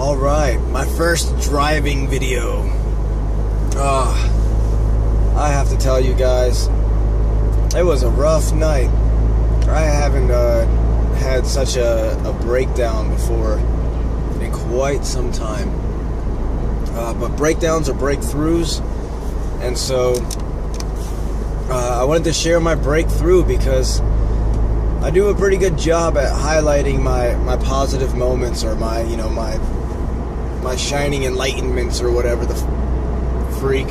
Alright, my first driving video. I have to tell you guys, it was a rough night. I haven't had such a breakdown before in quite some time. But breakdowns are breakthroughs, and so I wanted to share my breakthrough because I do a pretty good job at highlighting my positive moments, or my shining enlightenments, or whatever the freak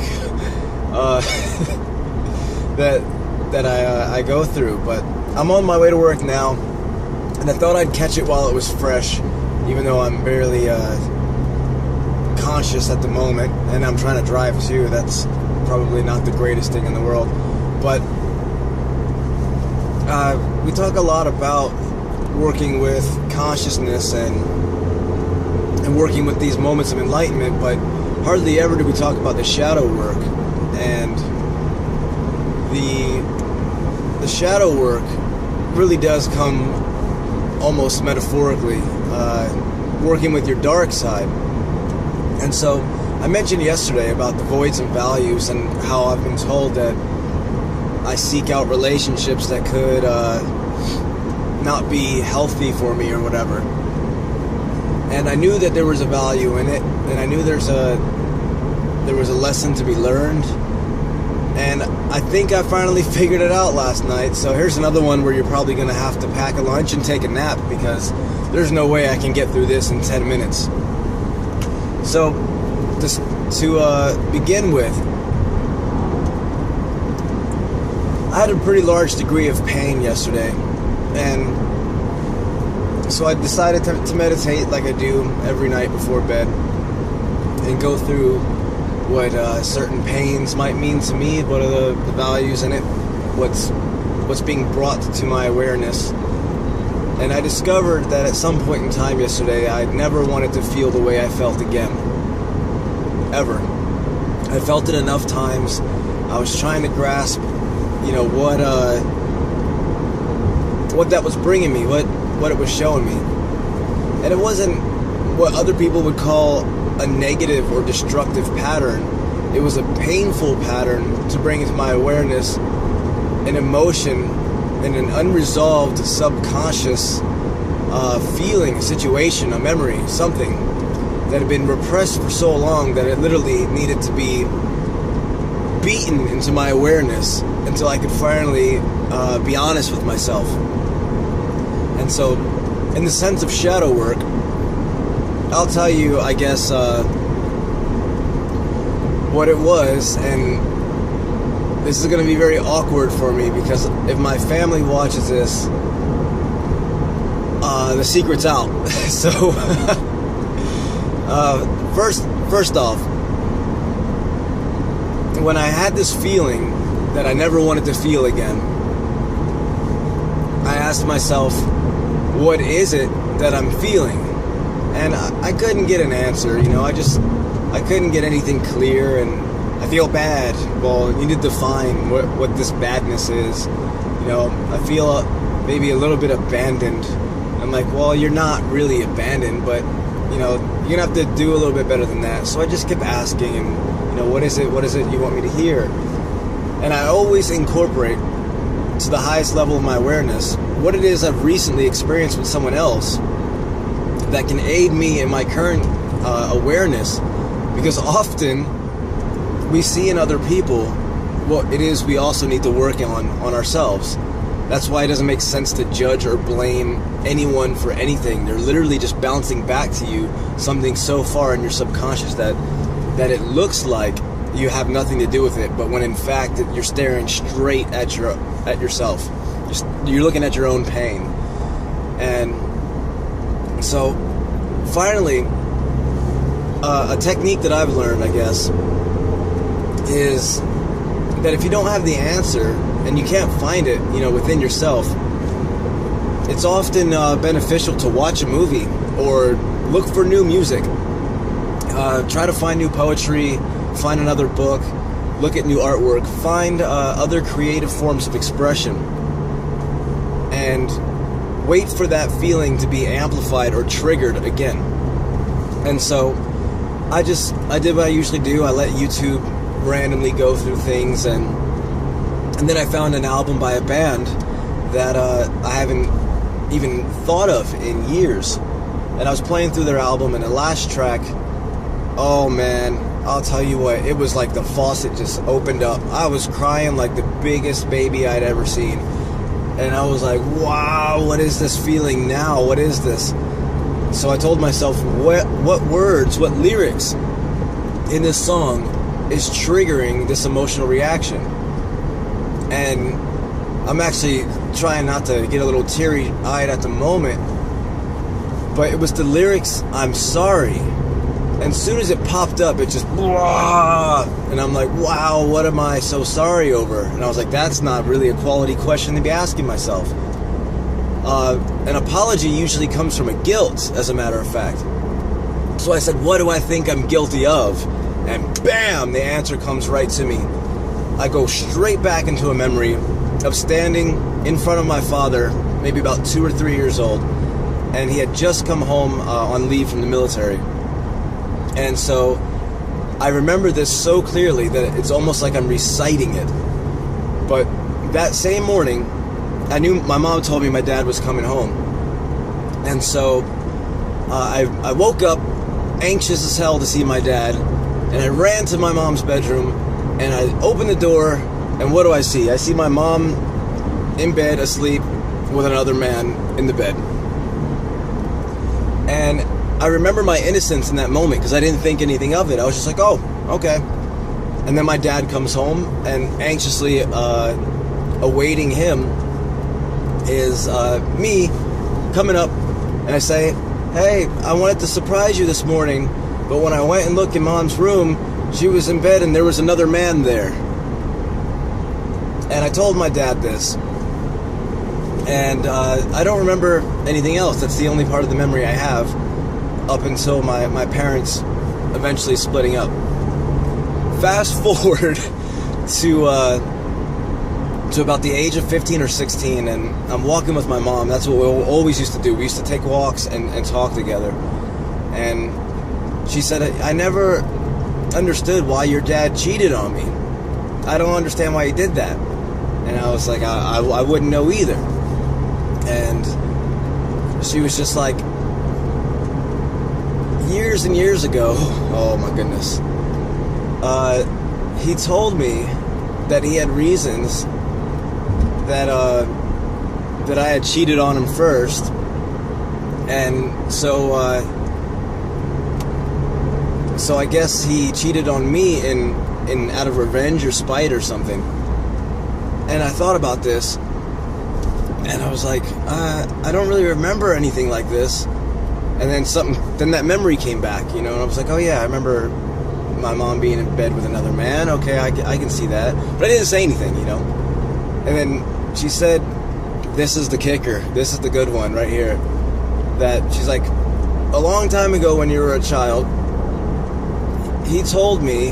that I go through. But I'm on my way to work now, and I thought I'd catch it while it was fresh, even though I'm barely conscious at the moment, and I'm trying to drive too. That's probably not the greatest thing in the world. But we talk a lot about working with consciousness and working with these moments of enlightenment, but hardly ever do we talk about the shadow work. And the shadow work really does come almost metaphorically, working with your dark side. And so I mentioned yesterday about the voids and values, and how I've been told that I seek out relationships that could not be healthy for me or whatever. And I knew that there was a value in it, and I knew there was a lesson to be learned. And I think I finally figured it out last night. So here's another one where you're probably going to have to pack a lunch and take a nap, because there's no way I can get through this in 10 minutes. So, to begin with, I had a pretty large degree of pain yesterday, and so I decided to meditate like I do every night before bed, and go through what certain pains might mean to me, what are the values in it, what's being brought to my awareness. And I discovered that at some point in time yesterday, I never wanted to feel the way I felt again. Ever. I felt it enough times. I was trying to grasp, what that was bringing me, what it was showing me. And it wasn't what other people would call a negative or destructive pattern. It was a painful pattern to bring into my awareness an emotion and an unresolved subconscious feeling, a situation, a memory, something that had been repressed for so long that it literally needed to be beaten into my awareness until I could finally be honest with myself. And so, in the sense of shadow work, I'll tell you, I guess, what it was, and this is going to be very awkward for me, because if my family watches this, the secret's out. So, first off, when I had this feeling that I never wanted to feel again, I asked myself, what is it that I'm feeling? And I couldn't get an answer, I couldn't get anything clear. And I feel bad. Well, you need to define what this badness is. I feel maybe a little bit abandoned. I'm like, well, you're not really abandoned, but you're gonna have to do a little bit better than that. So I just kept asking, and what is it you want me to hear? And I always incorporate to the highest level of my awareness what it is I've recently experienced with someone else that can aid me in my current awareness, because often we see in other people what it is we also need to work on ourselves. That's why it doesn't make sense to judge or blame anyone for anything. They're literally just bouncing back to you something so far in your subconscious that it looks like you have nothing to do with it, but when in fact you're staring straight at yourself. You're looking at your own pain. And so finally, a technique that I've learned, I guess, is that if you don't have the answer and you can't find it, within yourself, it's often beneficial to watch a movie or look for new music. Try to find new poetry, find another book, look at new artwork, find other creative forms of expression, and wait for that feeling to be amplified or triggered again. And so I did what I usually do. I let YouTube randomly go through things, and then I found an album by a band that I haven't even thought of in years. And I was playing through their album, and the last track, oh man, I'll tell you what, it was like the faucet just opened up. I was crying like the biggest baby I'd ever seen. And I was like, wow, what is this feeling now? What is this? So I told myself, what words, what lyrics in this song is triggering this emotional reaction? And I'm actually trying not to get a little teary-eyed at the moment, but it was the lyrics, I'm sorry. And as soon as it popped up, it just, blah, and I'm like, wow, what am I so sorry over? And I was like, that's not really a quality question to be asking myself. An apology usually comes from a guilt, as a matter of fact. So I said, what do I think I'm guilty of? And bam, the answer comes right to me. I go straight back into a memory of standing in front of my father, maybe about 2 or 3 years old, and he had just come home on leave from the military. And so I remember this so clearly that it's almost like I'm reciting it. But that same morning, I knew my mom told me my dad was coming home. And so I woke up anxious as hell to see my dad, and I ran to my mom's bedroom, and I opened the door, and what do I see? I see my mom in bed asleep with another man in the bed. And I remember my innocence in that moment because I didn't think anything of it. I was just like, oh, okay. And then my dad comes home, and anxiously awaiting him is me coming up, and I say, hey, I wanted to surprise you this morning, but when I went and looked in Mom's room, she was in bed and there was another man there. And I told my dad this, and I don't remember anything else. That's the only part of the memory I have up until my parents eventually splitting up. Fast forward to about the age of 15 or 16, and I'm walking with my mom. That's what we always used to do. We used to take walks and talk together. And she said, I never understood why your dad cheated on me. I don't understand why he did that. And I was like, I wouldn't know either. And she was just like, years and years ago, oh my goodness, he told me that he had reasons that I had cheated on him first, and so I guess he cheated on me in out of revenge or spite or something. And I thought about this, and I was like, I don't really remember anything like this. And then that memory came back, and I was like, oh yeah, I remember my mom being in bed with another man. Okay, I can see that. But I didn't say anything, And then she said, this is the kicker. This is the good one right here. That she's like, a long time ago when you were a child, he told me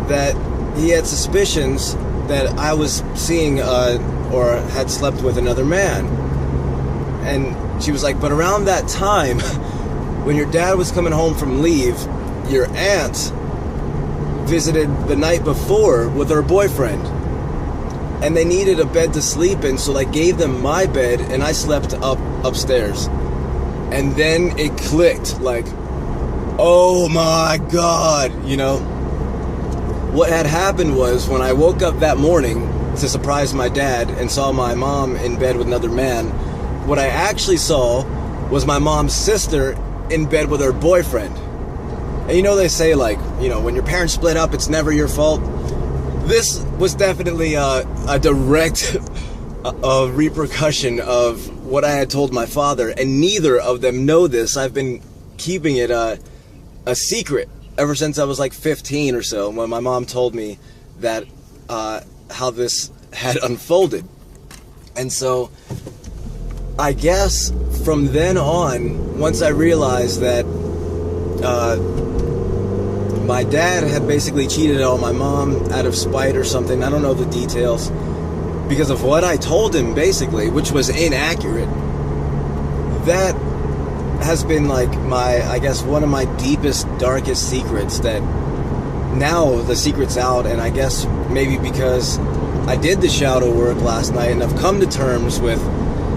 that he had suspicions that I was seeing or had slept with another man. And she was like, but around that time, when your dad was coming home from leave, your aunt visited the night before with her boyfriend. And they needed a bed to sleep in, so I gave them my bed, and I slept upstairs. And then it clicked, like, oh my God, What had happened was, when I woke up that morning to surprise my dad and saw my mom in bed with another man, what I actually saw was my mom's sister in bed with her boyfriend. And they say, like, when your parents split up, it's never your fault. This was definitely a direct repercussion of what I had told my father, and neither of them know this. I've been keeping it a secret ever since I was like 15 or so, when my mom told me that how this had unfolded. And so I guess from then on, once I realized that my dad had basically cheated on my mom out of spite or something, I don't know the details, because of what I told him, basically, which was inaccurate, that has been like I guess one of my deepest, darkest secrets, that now the secret's out. And I guess maybe because I did the shadow work last night and I've come to terms with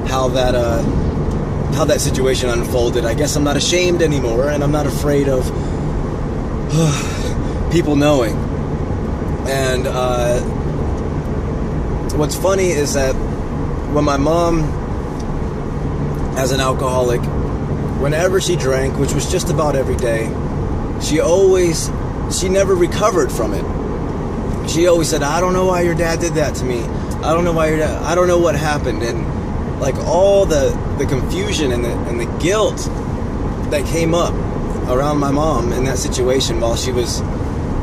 how that situation unfolded, I guess I'm not ashamed anymore, and I'm not afraid of people knowing. And what's funny is that when my mom, as an alcoholic, whenever she drank, which was just about every day, she never recovered from it. She always said, I don't know why your dad did that to me. I don't know what happened. And like all the confusion and the guilt that came up around my mom in that situation while she was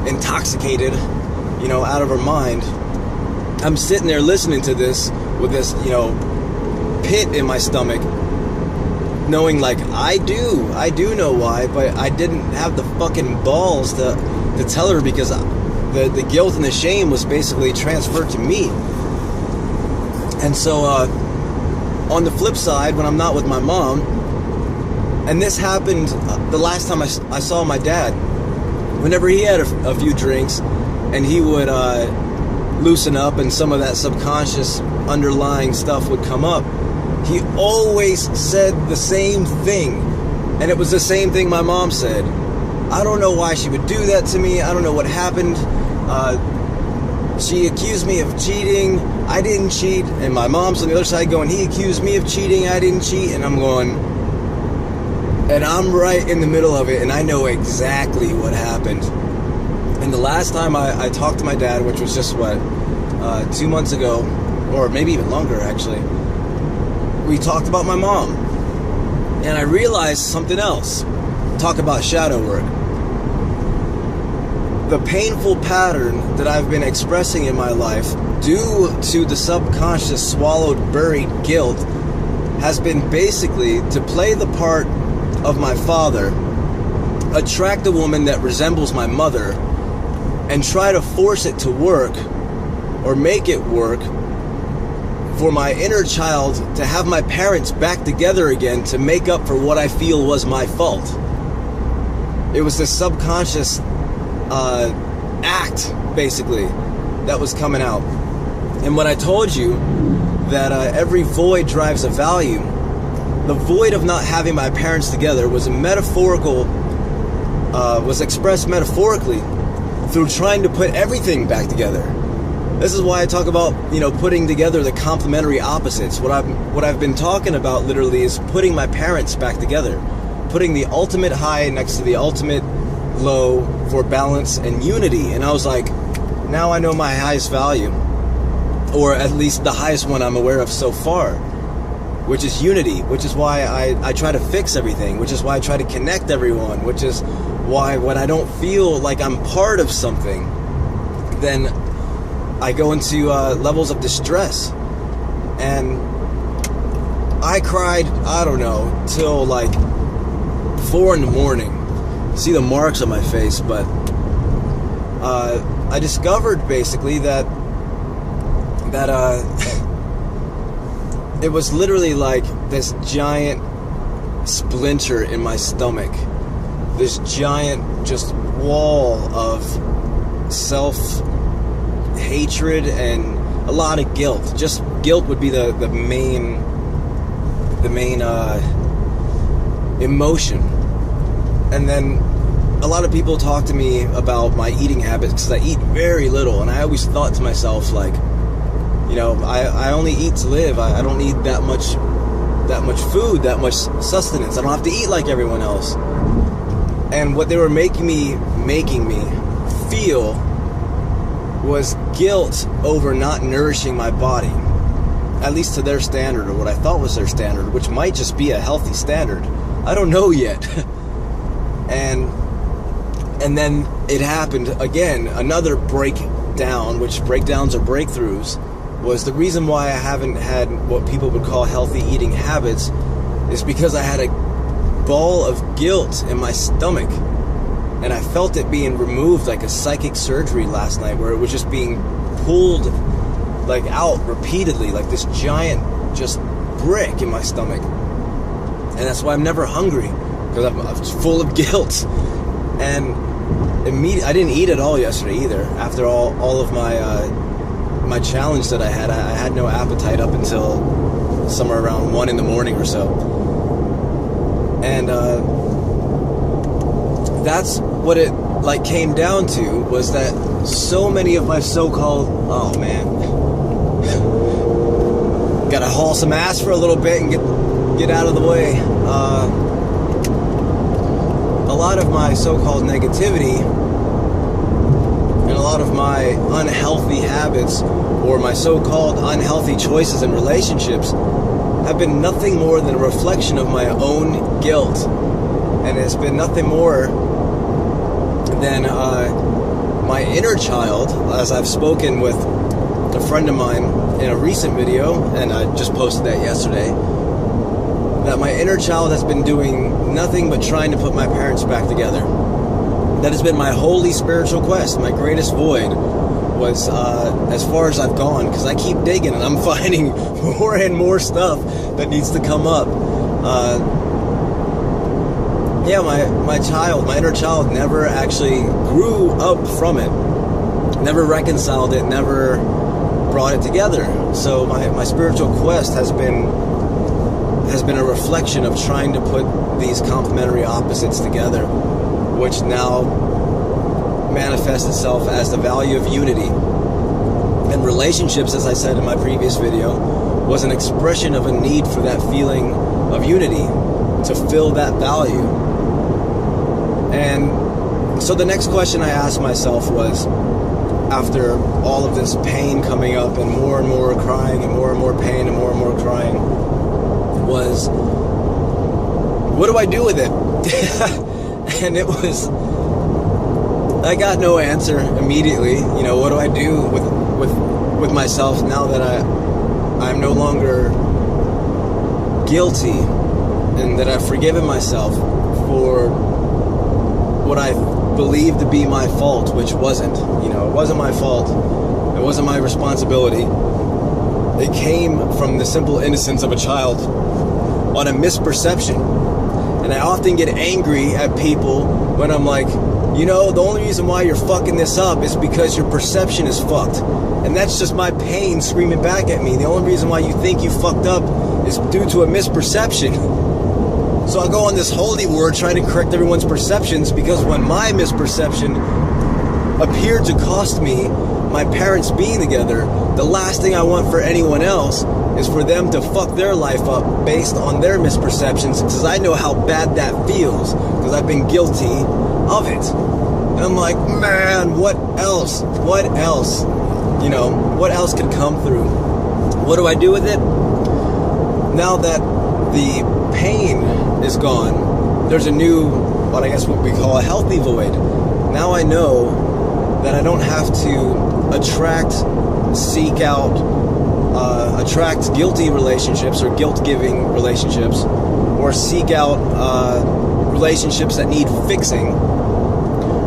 intoxicated, out of her mind. I'm sitting there listening to this with this, pit in my stomach, knowing like I do know why, but I didn't have the fucking balls to tell her, because the guilt and the shame was basically transferred to me. And so on the flip side, when I'm not with my mom, and this happened the last time I saw my dad, whenever he had a few drinks and he would loosen up and some of that subconscious underlying stuff would come up, he always said the same thing. And it was the same thing my mom said. I don't know why she would do that to me. I don't know what happened. She accused me of cheating. I didn't cheat. And my mom's on the other side going, he accused me of cheating. I didn't cheat. And I'm going, and I'm right in the middle of it. And I know exactly what happened. And the last time I talked to my dad, which was just 2 months ago, or maybe even longer actually, we talked about my mom. And I realized something else. Talk about shadow work. The painful pattern that I've been expressing in my life, due to the subconscious swallowed, buried guilt, has been basically to play the part of my father, attract a woman that resembles my mother, and try to force it to work, or make it work, for my inner child to have my parents back together again to make up for what I feel was my fault. It was this subconscious act, basically, that was coming out. And when I told you that every void drives a value, the void of not having my parents together was was expressed metaphorically through trying to put everything back together. This is why I talk about, putting together the complementary opposites. What I've been talking about literally is putting my parents back together, putting the ultimate high next to the ultimate low for balance and unity. And I was like, now I know my highest value, or at least the highest one I'm aware of so far, which is unity, which is why I try to fix everything, which is why I try to connect everyone, which is why when I don't feel like I'm part of something, then I go into levels of distress. And I cried, I don't know, till like 4 a.m. See the marks on my face, but I discovered basically that it was literally like this giant splinter in my stomach, this giant just wall of self-hatred and a lot of guilt. Just guilt would be the main emotion. And then a lot of people talk to me about my eating habits because I eat very little, and I always thought to myself, like, I only eat to live. I don't need that much food, that much sustenance. I don't have to eat like everyone else. And what they were making me feel was guilt over not nourishing my body, at least to their standard, or what I thought was their standard, which might just be a healthy standard. I don't know yet. And then it happened again, another breakdown, which breakdowns or breakthroughs, was the reason why I haven't had what people would call healthy eating habits, is because I had a ball of guilt in my stomach, and I felt it being removed like a psychic surgery last night, where it was just being pulled like out repeatedly, like this giant just brick in my stomach. And that's why I'm never hungry, because I'm full of guilt. And I didn't eat at all yesterday either. After all of my challenge that I had no appetite up until somewhere around 1 in the morning or so. And that's what it came down to, was that so many of my so-called, oh man, gotta haul some ass for a little bit and get out of the way. A lot of my so-called negativity and a lot of my unhealthy habits, or my so-called unhealthy choices in relationships, have been nothing more than a reflection of my own guilt. And it's been nothing more than my inner child, as I've spoken with a friend of mine in a recent video, and I just posted that yesterday, that my inner child has been doing nothing but trying to put my parents back together. That has been my holy spiritual quest. My greatest void was as far as I've gone, because I keep digging and I'm finding more and more stuff that needs to come up. Yeah, my inner child never actually grew up from it, never reconciled it, never brought it together. So my spiritual quest has been a reflection of trying to put these complementary opposites together, which now manifests itself as the value of unity. And relationships, as I said in my previous video, was an expression of a need for that feeling of unity, to fill that value. And so the next question I asked myself was, after all of this pain coming up and more crying and more pain and more crying, was, what do I do with it? And it was, I got no answer immediately. You know, what do I do with myself now that I'm no longer guilty, and that I've forgiven myself for what I believed to be my fault, which wasn't. You know, it wasn't my fault. It wasn't my responsibility. It came from the simple innocence of a child on a misperception. And I often get angry at people when I'm like, you know, the only reason why you're fucking this up is because your perception is fucked. And that's just my pain screaming back at me. The only reason why you think you fucked up is due to a misperception. So I go on this holy war trying to correct everyone's perceptions, because when my misperception appeared to cost me my parents being together, the last thing I want for anyone else is for them to fuck their life up based on their misperceptions, because I know how bad that feels, because I've been guilty of it. And I'm like, man, what else? What else? You know, what else could come through? What do I do with it? Now that the pain is gone, there's a new, what we call a healthy void. Now I know that I don't have to attract guilty relationships or guilt-giving relationships, or seek out relationships that need fixing,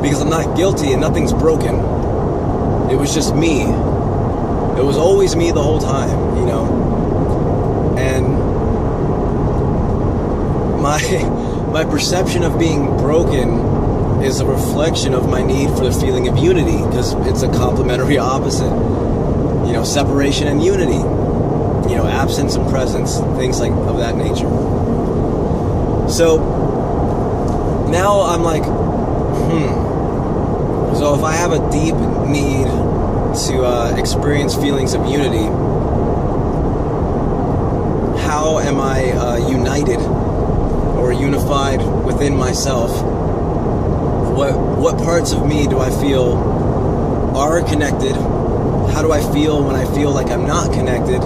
because I'm not guilty and nothing's broken. It was just me. It was always me the whole time, you know. And my perception of being broken is a reflection of my need for the feeling of unity, because it's a complementary opposite. You know, separation and unity. You know, absence and presence, things like of that nature. So now I'm like, so if I have a deep need to experience feelings of unity, how am I united or unified within myself? What parts of me do I feel are connected? How do I feel when I feel like I'm not connected?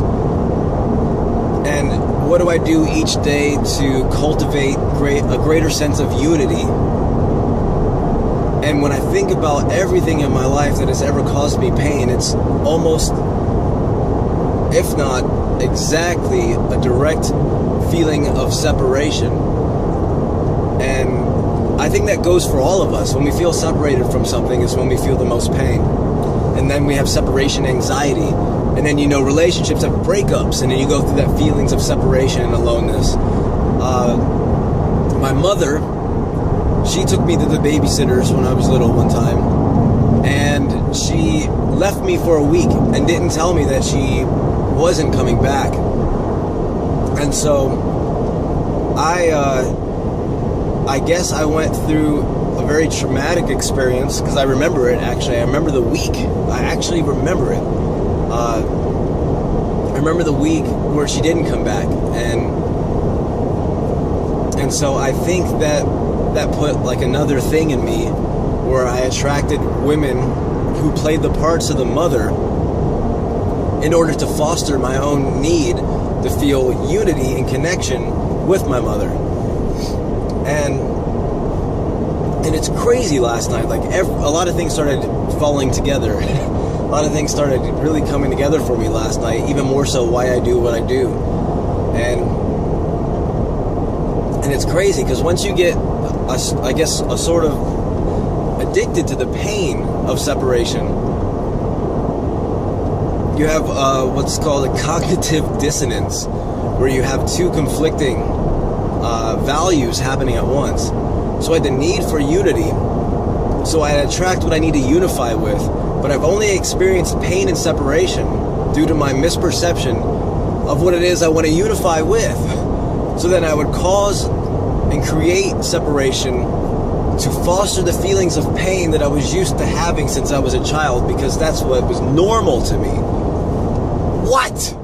And what do I do each day to cultivate a greater sense of unity? And when I think about everything in my life that has ever caused me pain, it's almost, if not exactly, a direct feeling of separation. And I think that goes for all of us. When we feel separated from something is when we feel the most pain. And then we have separation anxiety. And then, you know, relationships have breakups, and then you go through that feelings of separation and aloneness. my mother, she took me to the babysitters when I was little one time, and she left me for a week and didn't tell me that she wasn't coming back. And so I guess I went through a very traumatic experience, because I remember it, actually. I remember the week. I actually remember it. I remember the week where she didn't come back, and so I think that put like another thing in me, where I attracted women who played the parts of the mother in order to foster my own need to feel unity and connection with my mother. And it's crazy last night. Like a lot of things started falling together. A lot of things started really coming together for me last night. Even more so, why I do what I do. And it's crazy, because once you get, I guess, a sort of addicted to the pain of separation, you have what's called a cognitive dissonance, where you have two conflicting values happening at once. So I had the need for unity, so I attract what I need to unify with, but I've only experienced pain and separation due to my misperception of what it is I want to unify with. So then I would cause and create separation to foster the feelings of pain that I was used to having since I was a child, because that's what was normal to me. What?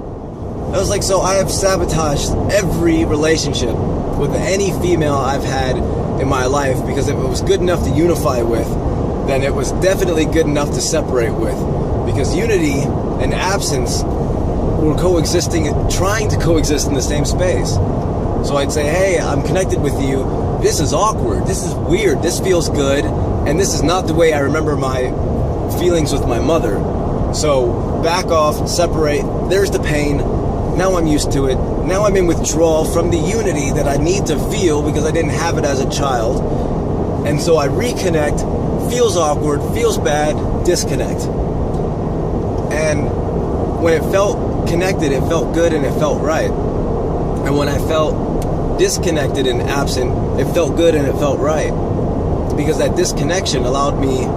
I was like, so I have sabotaged every relationship with any female I've had in my life, because if it was good enough to unify with, then it was definitely good enough to separate with, because unity and absence were coexisting, trying to coexist in the same space. So I'd say, hey, I'm connected with you. This is awkward. This is weird. This feels good. And this is not the way I remember my feelings with my mother. So back off, separate. There's the pain. Now I'm used to it. Now I'm in withdrawal from the unity that I need to feel, because I didn't have it as a child. And so I reconnect. Feels awkward. Feels bad. Disconnect. And when it felt connected, it felt good and it felt right. And when I felt disconnected and absent, it felt good and it felt right, because that disconnection allowed me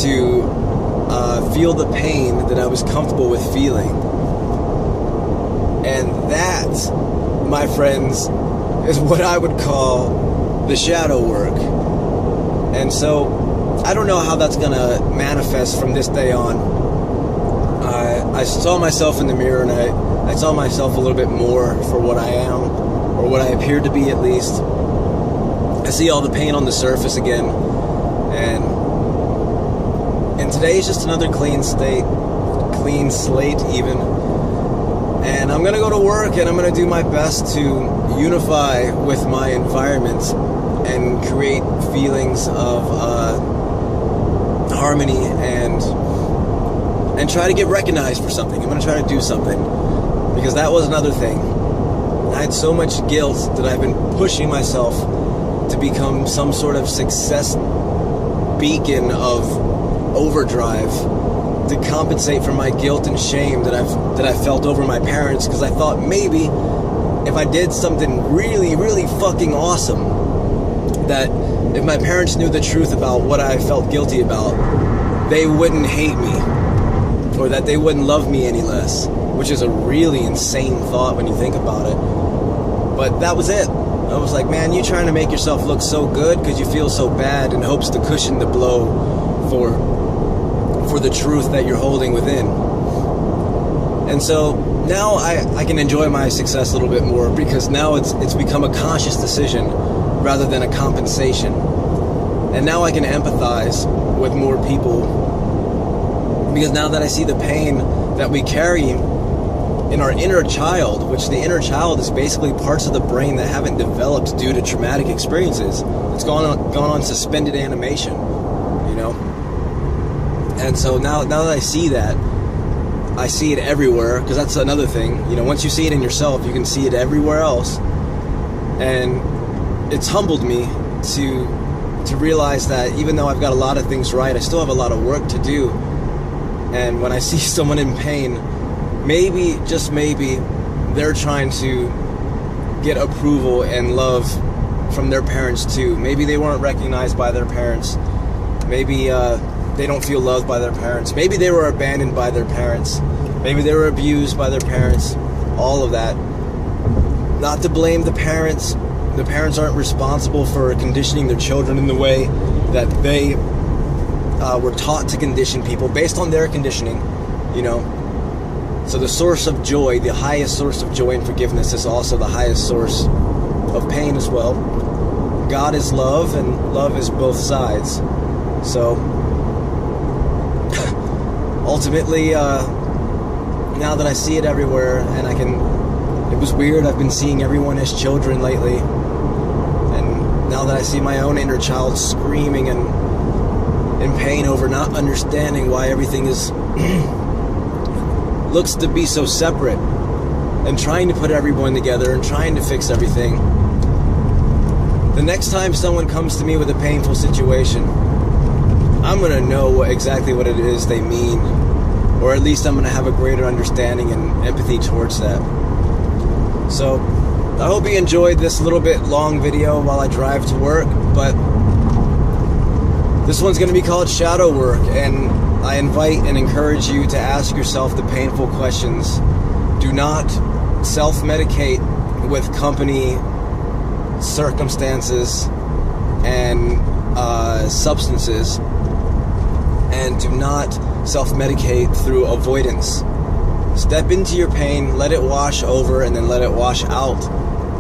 to feel the pain that I was comfortable with feeling. And that, my friends, is what I would call the shadow work. And so I don't know how that's gonna manifest from this day on. I saw myself in the mirror, and I saw myself a little bit more for what I am, or what I appear to be, at least. I see all the pain on the surface again, and today is just another clean slate even. And I'm gonna go to work, and I'm gonna do my best to unify with my environment and create feelings of harmony, and try to get recognized for something. I'm gonna try to do something, because that was another thing. I had so much guilt that I've been pushing myself to become some sort of success beacon of overdrive to compensate for my guilt and shame that I felt over my parents, because I thought maybe if I did something really, really fucking awesome, that if my parents knew the truth about what I felt guilty about, they wouldn't hate me, or that they wouldn't love me any less, which is a really insane thought when you think about it. But that was it. I was like, man, you trying to make yourself look so good because you feel so bad, in hopes to cushion the blow for the truth that you're holding within. And so now I can enjoy my success a little bit more, because now it's become a conscious decision rather than a compensation. And now I can empathize with more people, because now that I see the pain that we carry in our inner child, which the inner child is basically parts of the brain that haven't developed due to traumatic experiences. It's gone on suspended animation, you know? And so now that I see that, I see it everywhere, because that's another thing. You know, once you see it in yourself, you can see it everywhere else. And it's humbled me to realize that even though I've got a lot of things right, I still have a lot of work to do. And when I see someone in pain, maybe, just maybe, they're trying to get approval and love from their parents too. Maybe they weren't recognized by their parents. Maybe they don't feel loved by their parents. Maybe they were abandoned by their parents. Maybe they were abused by their parents. All of that. Not to blame the parents. The parents aren't responsible for conditioning their children in the way that they were taught to condition people based on their conditioning, you know. So the source of joy, the highest source of joy and forgiveness, is also the highest source of pain as well. God is love, and love is both sides. So ultimately, now that I see it everywhere, and it was weird, I've been seeing everyone as children lately, and now that I see my own inner child screaming and in pain over not understanding why everything is looks to be so separate, and trying to put everyone together and trying to fix everything. The next time someone comes to me with a painful situation, I'm going to know exactly what it is they mean, or at least I'm going to have a greater understanding and empathy towards that. So I hope you enjoyed this little bit long video while I drive to work, but this one's going to be called Shadow Work, and I invite and encourage you to ask yourself the painful questions. Do not self-medicate with company, circumstances, and substances, and do not self-medicate through avoidance. Step into your pain, let it wash over, and then let it wash out,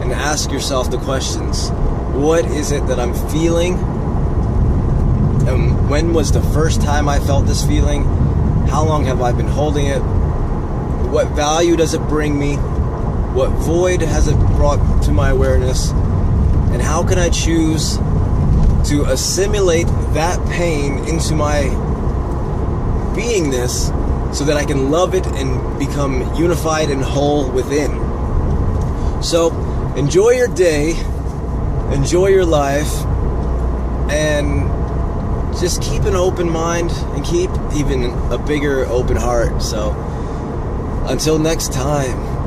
and ask yourself the questions. What is it that I'm feeling? And when was the first time I felt this feeling? How long have I been holding it? What value does it bring me? What void has it brought to my awareness? And how can I choose to assimilate that pain into my beingness so that I can love it and become unified and whole within? So enjoy your day, enjoy your life, and just keep an open mind and keep even a bigger open heart. So until next time.